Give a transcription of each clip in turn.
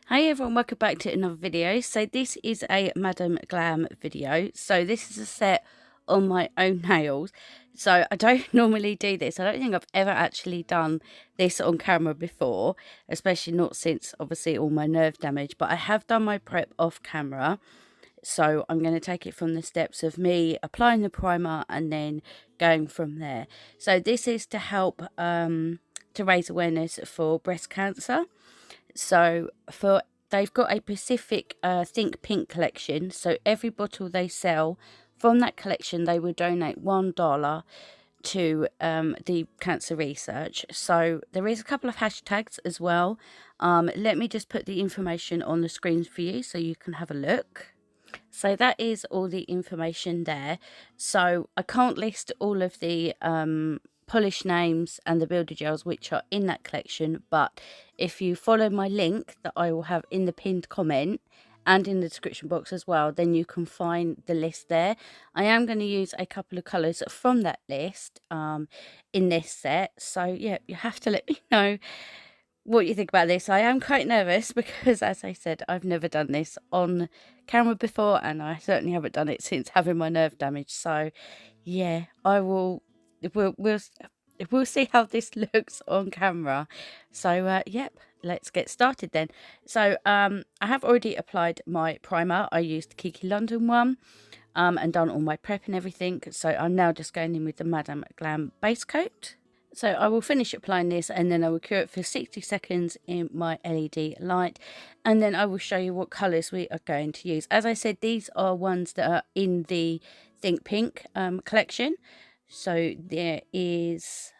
Hi everyone, welcome back to another video. So this is a Madam Glam video. So this is a set on my own nails. So I don't normally do this. I don't think I've ever actually done this on camera before, especially not since obviously all my nerve damage, but I have done my prep off camera. So I'm going to take it from the steps of me applying the primer and then going from there. So this is to help to raise awareness for breast cancer. So they've got a Pacific Think Pink collection. So every bottle they sell from that collection, they will donate $1 to the cancer research. So there is a couple of hashtags as well. Let me just put the information on the screen for you so you can have a look. So that is all the information there. So I can't list all of the polish names and the builder gels which are in that collection, but if you follow my link that I will have in the pinned comment and in the description box as well, then you can find the list there. I am going to use a couple of colours from that list in this set, so yeah, you have to let me know what you think about this. I am quite nervous because, as I said, I've never done this on camera before, and I certainly haven't done it since having my nerve damage. So yeah, we'll see how this looks on camera. So yep, let's get started then. So I have already applied my primer. I used the Kiki London one and done all my prep and everything. So I'm now just going in with the Madam Glam base coat. So I will finish applying this and then I will cure it for 60 seconds in my LED light, and then I will show you what colours we are going to use. As I said, these are ones that are in the Think Pink collection. So there is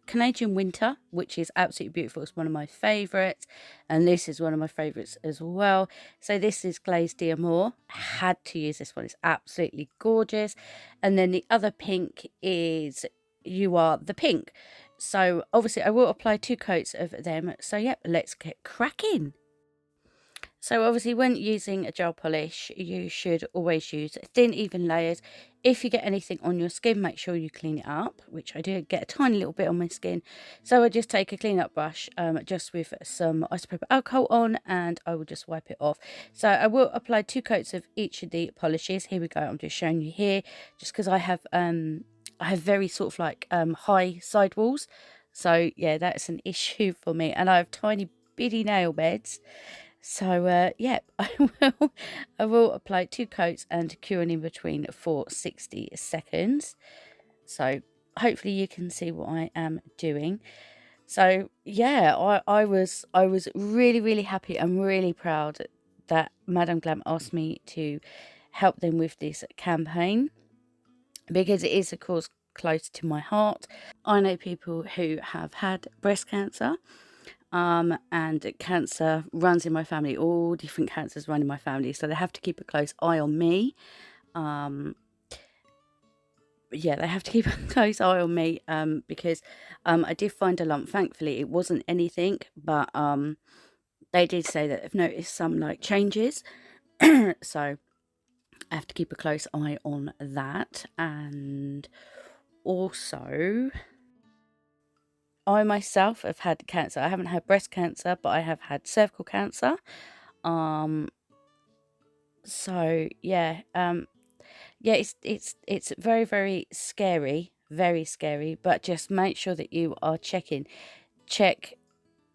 Canadian Winter, which is absolutely beautiful. It's one of my favourites, and this is one of my favourites as well. So this is Glazed armour. I had to use this one. It's absolutely gorgeous. And then the other pink is You Are the Pink. So obviously I will apply 2 coats of them. So yep, let's get cracking. So obviously when using a gel polish, you should always use thin, even layers. If you get anything on your skin, make sure you clean it up, which I do get a tiny little bit on my skin. So I just take a clean up brush just with some isopropyl alcohol on, and I will just wipe it off. So I will apply 2 coats of each of the polishes. Here we go. I'm just showing you here just because I have very sort of like high sidewalls. So yeah, that's an issue for me. And I have tiny bitty nail beds. So yeah, I will apply 2 coats and cure in between for 60 seconds. So hopefully you can see what I am doing. So yeah, I was really happy and really proud that Madam Glam asked me to help them with this campaign, because it is of course close to my heart. I know people who have had breast cancer. And cancer runs in my family. All different cancers run in my family, so they have to keep a close eye on me. Yeah, they have to keep a close eye on me because I did find a lump. Thankfully it wasn't anything, but they did say that they've noticed some like changes. So I have to keep a close eye on that. And also, I myself have had cancer. I haven't had breast cancer, but I have had cervical cancer. So yeah, yeah, it's very scary, very scary. But just make sure that you are check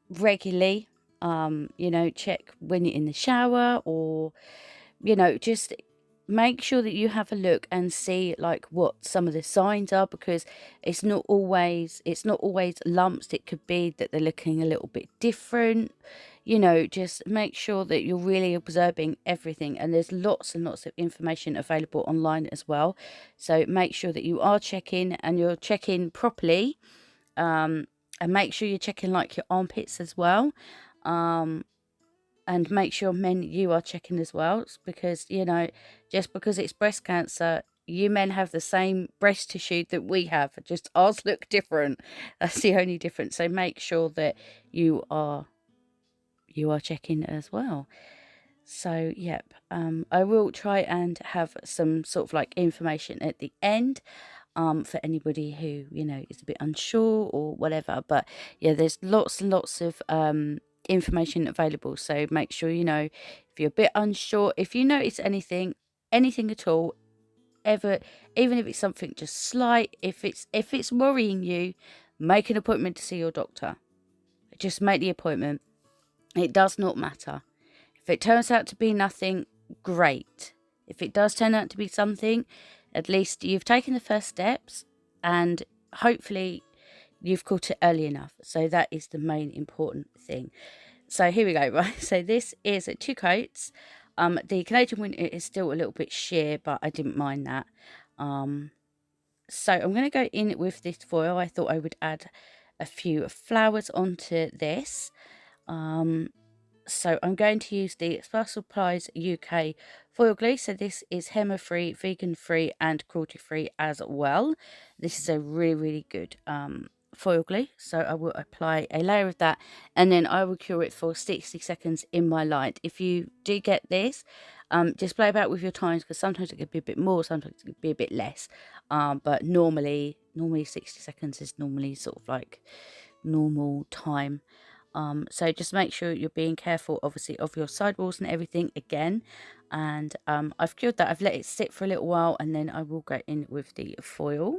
regularly. You know, check when you're in the shower, or you know, just make sure that you have a look and see like what some of the signs are, because it's not always lumps. It could be that they're looking a little bit different. You know, just make sure that you're really observing everything, and there's lots and lots of information available online as well. So make sure that you are checking, and you're checking properly, and make sure you're checking like your armpits as well. And make sure, men, you are checking as well, because you know, just because it's breast cancer, you men have the same breast tissue that we have, just ours look different. That's the only difference. So make sure that you are checking as well. So yep, I will try and have some sort of like information at the end for anybody who, you know, is a bit unsure or whatever. But yeah, there's lots and lots of information available. So make sure you know if you're a bit unsure, if you notice anything at all, ever, even if it's something just slight, if it's worrying you, make an appointment to see your doctor. Just make the appointment. It does not matter. If it turns out to be nothing, great. If it does turn out to be something, at least you've taken the first steps and hopefully you've caught it early enough. So that is the main important thing. So here we go, right? So this is 2 coats. The Canadian winter is still a little bit sheer, but I didn't mind that. So I'm going to go in with this foil. I thought I would add a few flowers onto this. So I'm going to use the Sparkle Supplies UK foil glue. So this is HEMA free, vegan free and cruelty free as well. This is a really good foil glue. So I will apply a layer of that and then I will cure it for 60 seconds in my light. If you do get this, just play about with your times because sometimes it could be a bit more, sometimes it could be a bit less. But normally 60 seconds is normally sort of like normal time. So just make sure you're being careful, obviously, of your sidewalls and everything again. And I've cured that. I've let it sit for a little while and then I will go in with the foil.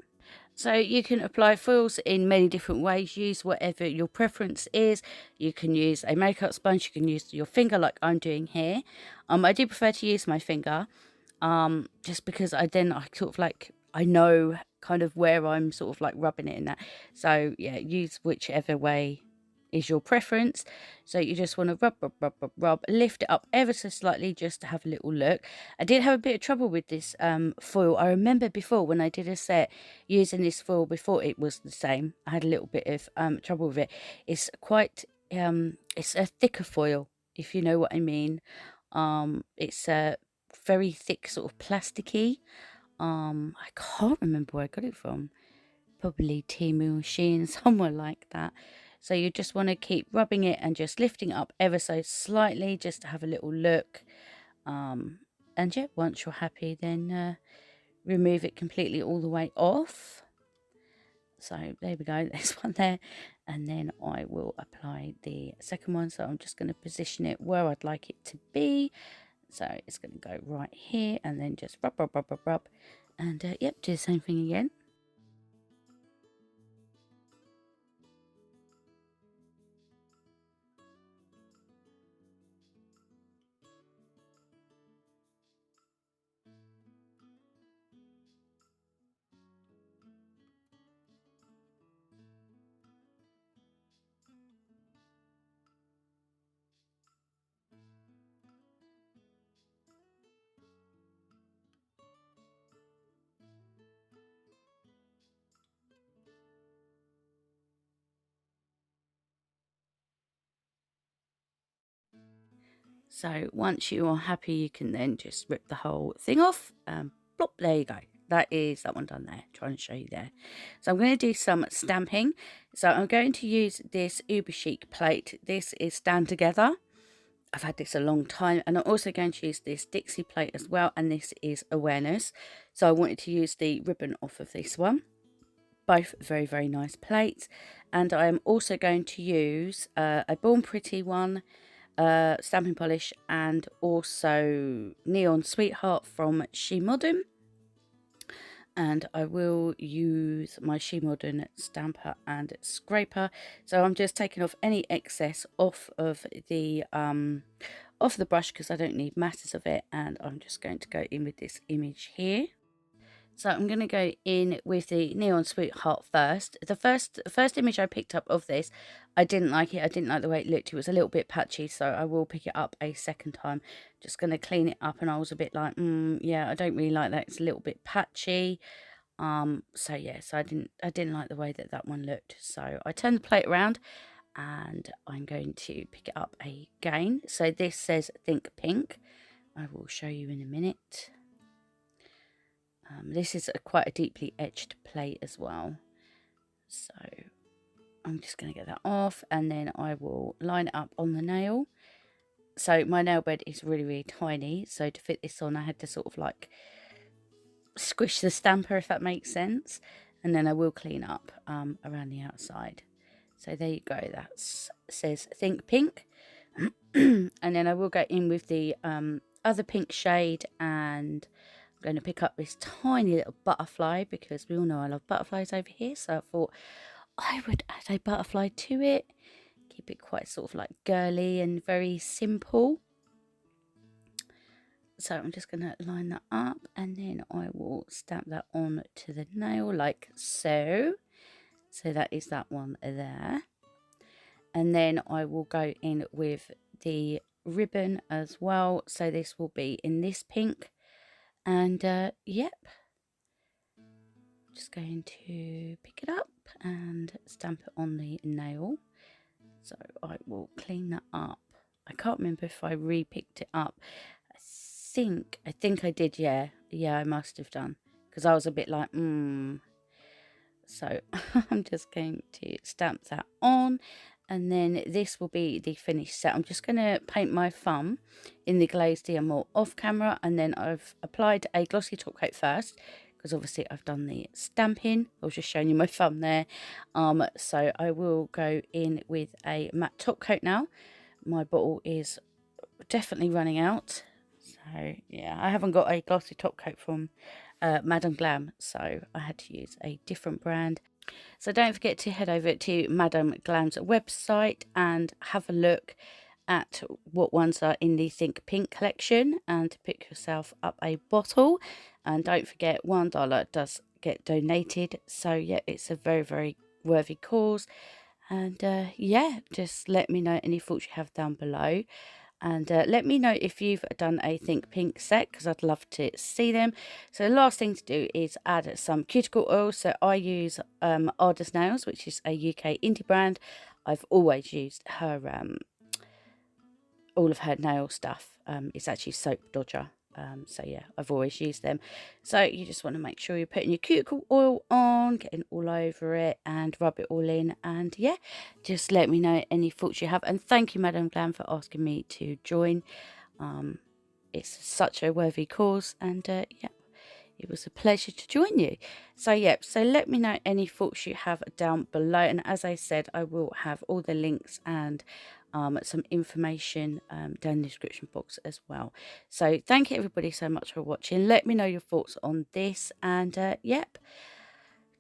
So you can apply foils in many different ways. Use whatever your preference is. You can use a makeup sponge. You can use your finger like I'm doing here. I do prefer to use my finger just because I sort of like, I know kind of where I'm sort of like rubbing it in that. So yeah, use whichever way is your preference. So you just want to rub, lift it up ever so slightly just to have a little look. I did have a bit of trouble with this foil. I remember before when I did a set using this foil before it was the same, I had a little bit of trouble with it. It's quite it's a thicker foil, if you know what I mean. It's a very thick, sort of plasticky. I can't remember where I got it from. Probably Temu or Shein, somewhere like that. So you just want to keep rubbing it and just lifting it up ever so slightly just to have a little look. And yeah, once you're happy, then remove it completely all the way off. So there we go, there's one there. And then I will apply the second one. So I'm just going to position it where I'd like it to be. So it's going to go right here and then just rub. And yep, do the same thing again. So once you are happy, you can then just rip the whole thing off. Plop, there you go. That is that one done there. Trying to show you there. So I'm going to do some stamping. So I'm going to use this Uberchic plate. This is Stand Together. I've had this a long time. And I'm also going to use this Dixie plate as well. And this is Awareness. So I wanted to use the ribbon off of this one. Both very nice plates. And I am also going to use a Bornpretty one, stamping polish, and also Neon Sweetheart from Shemodern. And I will use my Shemodern stamper and scraper. So I'm just taking off any excess off of the brush because I don't need masses of it, and I'm just going to go in with this image here. So I'm going to go in with the Neon Sweetheart first. The first image I picked up of this, I didn't like it. I didn't like the way it looked. It was a little bit patchy, so I will pick it up a second time. Just going to clean it up, and I was a bit like, yeah, I don't really like that. It's a little bit patchy. So yeah, so I didn't like the way that one looked. So I turned the plate around, and I'm going to pick it up again. So this says Think Pink. I will show you in a minute. This is quite a deeply etched plate as well. So I'm just going to get that off, and then I will line it up on the nail. So my nail bed is really tiny, so to fit this on I had to sort of like squish the stamper, if that makes sense. And then I will clean up around the outside. So there you go, that says Think Pink. And then I will go in with the other pink shade, and I'm going to pick up this tiny little butterfly because we all know I love butterflies over here. So I thought I would add a butterfly to it, keep it quite sort of like girly and very simple. So I'm just going to line that up, and then I will stamp that on to the nail like so. So that is that one there. And then I will go in with the ribbon as well. So this will be in this pink. And yep. Just going to pick it up and stamp it on the nail. So I will clean that up. I can't remember if I re-picked it up. I think I did, yeah. Yeah, I must have done. Because I was a bit like, So I'm just going to stamp that on. And then this will be the finished set. I'm just going to paint my thumb in the Glazed armour off camera. And then I've applied a glossy top coat first, because obviously I've done the stamping. I was just showing you my thumb there. So I will go in with a matte top coat now. My bottle is definitely running out. So yeah, I haven't got a glossy top coat from Madame Glam, so I had to use a different brand. So don't forget to head over to Madame Glam's website and have a look at what ones are in the Think Pink collection, and to pick yourself up a bottle. And don't forget, $1 does get donated, so yeah, it's a very, very worthy cause. And yeah, just let me know any thoughts you have down below. And let me know if you've done a Think Pink set, because I'd love to see them. So the last thing to do is add some cuticle oil. So I use easynails, which is a UK indie brand. I've always used her all of her nail stuff. It's actually Soap Dodger. So yeah, I've always used them. So you just want to make sure you're putting your cuticle oil on, getting all over it, and rub it all in. And yeah, just let me know any thoughts you have. And thank you, Madame Glam, for asking me to join. It's such a worthy cause, and yeah, it was a pleasure to join you. So yeah, so let me know any thoughts you have down below. And as I said, I will have all the links and some information down in the description box as well. So thank you everybody so much for watching. Let me know your thoughts on this, and yep,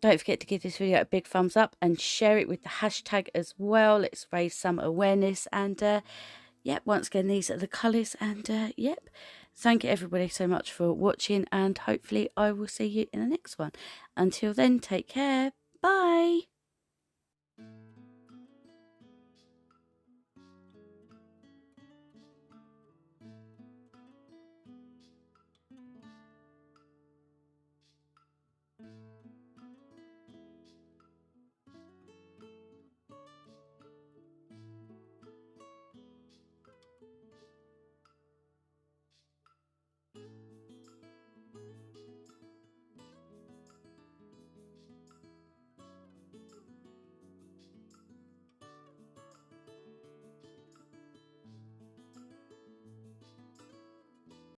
don't forget to give this video a big thumbs up and share it with the hashtag as well. Let's raise some awareness. And yep, once again, these are the colours. And yep, thank you everybody so much for watching, and hopefully I will see you in the next one. Until then, take care. Bye.